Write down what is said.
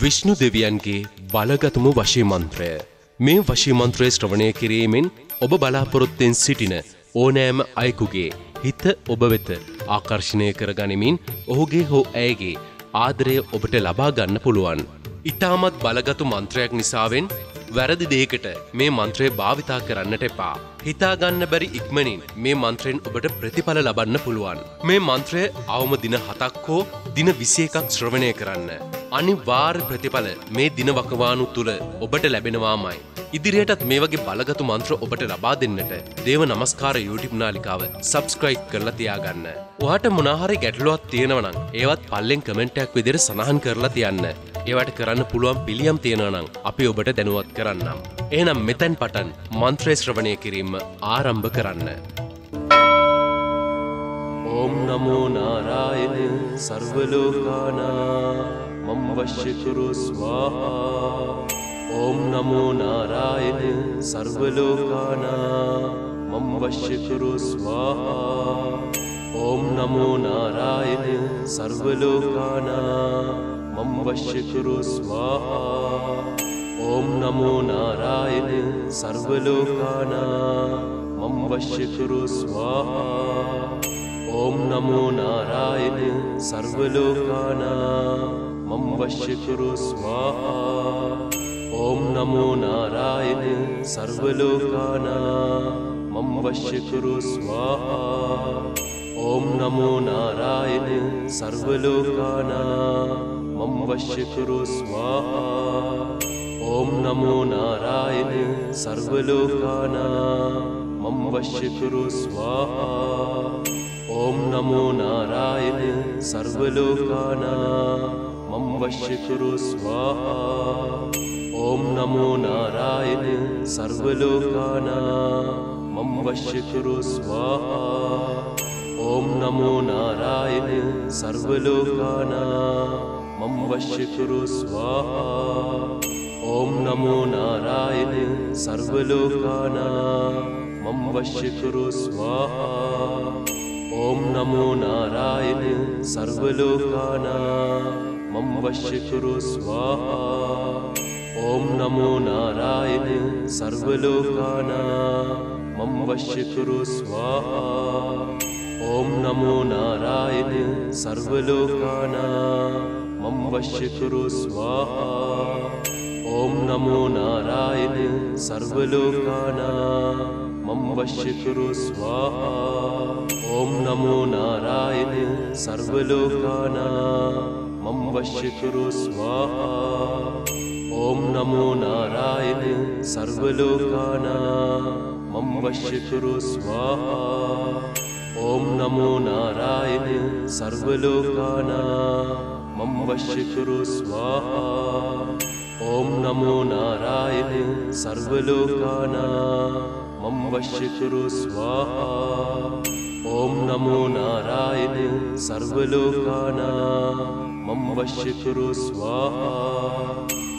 විෂ්ණු දෙවියන්ගේ බලගතුම වශී මන්ත්‍රය. මේ වශී මන්ත්‍රය ශ්‍රවණය කිරීමෙන් ඔබ බලාපොරොත්තුෙන් සිටින ඕනෑම අයෙකුගේ හිත ඔබ වෙත ආකර්ෂණය කරගනිමින් ඔහුගේ හෝ ඇයගේ ආදරය ඔබට ලබා ගන්න පුළුවන්. ඊටමත් බලගතු මන්ත්‍රයක් නිසාවෙන් වැරදි දෙයකට මේ මන්ත්‍රය භාවිතා කරන්නට එපා. හිතා ගන්න බැරි ඉක්මනින් මේ මන්ත්‍රයෙන් ඔබට ප්‍රතිඵල ලබන්න පුළුවන්. මේ මන්ත්‍රය අවම දින 7ක් හෝ දින 21ක් ශ්‍රවණය කරන්න. අනිවාර්ය ප්‍රතිඵල මේ දින වකවානු තුල ඔබට ලැබෙනවාමයි. ඉදිරියටත් මේ වගේ බලගතු මන්ත්‍ර ඔබට ලබා දෙන්නට දේව නමස්කාර YouTube නාලිකාව subscribe කරලා තියාගන්න. ඔයාට මොනවා හරි ගැටලුවක් තියෙනවා නම් ඒවත් පල්ලෙන් කමෙන්ට් එකක් විදිහට සඳහන් කරලා තියන්න. ඒවට කරන්න පුළුවන් පිළියම් තියෙනවා නම් අපි ඔබට දැනුවත් කරන්නම්. එහෙනම් මෙතෙන් පටන් මන්ත්‍රය ශ්‍රවණය කිරීම ආරම්භ කරන්න. ඕම් නමෝ නාරායණ සර්ව ලෝකානා මම් වශ්‍ය කුරු ස්වාහා. ඕම් නමෝ නාරායණ සර්ව ලෝකානා මම් වශ්‍ය කුරු ස්වාහා. ඕම් නමෝ නාරායණ සර්ව ලෝකානා මම් වශ්‍ය කුරු ස්වාහා. ඕම් නමෝ නාරායණ සර්ව ලෝකානා මම් වශ්‍ය කුරු ස්වාහා. ඕම් නමෝ නාරායණ සර්ව ලෝකානා මම් වශ්‍ය කුරු ස්වාහා. ඕම් නමෝ නාරායණ සර්ව ලෝකානා මම් වශ්‍ය කුරු ස්වාහා. ඕම් නමෝ නාරායණ සර්ව ලෝකානා මම් වශ්‍ය කුරු ස්වාහා. ඕම් නමෝ නාරායණ සර්ව ලෝකානා මම් වශ්‍ය කුරු ස්වාහා. ඕම් නමෝ නාරායණ සර්ව ලෝකානා මම් වශ්‍ය කුරු ස්වාහා. ඕම් නමෝ නාරායණ සර්ව ලෝකානා මම් වශ්‍ය කුරු ස්වාහා. ඕම් නමෝ නාරායණ සර්ව ලෝකානා මම් වශ්‍ය කුරු ස්වාහා. ඕම් නමෝ නාරායණ සර්ව ලෝකානා මම් වශ්‍ය කුරු ස්වාහා. ඕම් නමෝ නාරායණ සර්ව ලෝකානා මම් වශ්‍ය කුරු ස්වාහා. ඕම් නමෝ නාරායණ සර්ව ලෝකානා මම් වශ්‍ය කුරු ස්වාහා. ඕම් නමෝ නාරායණ සර්ව ලෝකානා මම් වශ්‍ය කුරු ස්වාහා. ඕම් නමෝ නාරායණ සර්ව ලෝකානා මම් වශ්‍ය කුරු ස්වාහා. ඕම් නමෝ නාරායණ සර්ව ලෝකානා මම් වශ්‍ය කුරු ස්වාහා. ඕම් නමෝ නාරායණ සර්ව ලෝකානා මම් වශ්‍ය කුරු ස්වාහා. ඕම් නමෝ නාරායණ සර්ව ලෝකානා මම් වශ්‍ය කුරු ස්වාහා. ඕම් නමෝ නාරායණ සර්ව ලෝකානා මම් වශ්‍ය කුරු ස්වාහා. ඕම් නමෝ නාරායණ සර්ව ලෝකානා මම් වශ්‍ය කුරු ස්වාහා.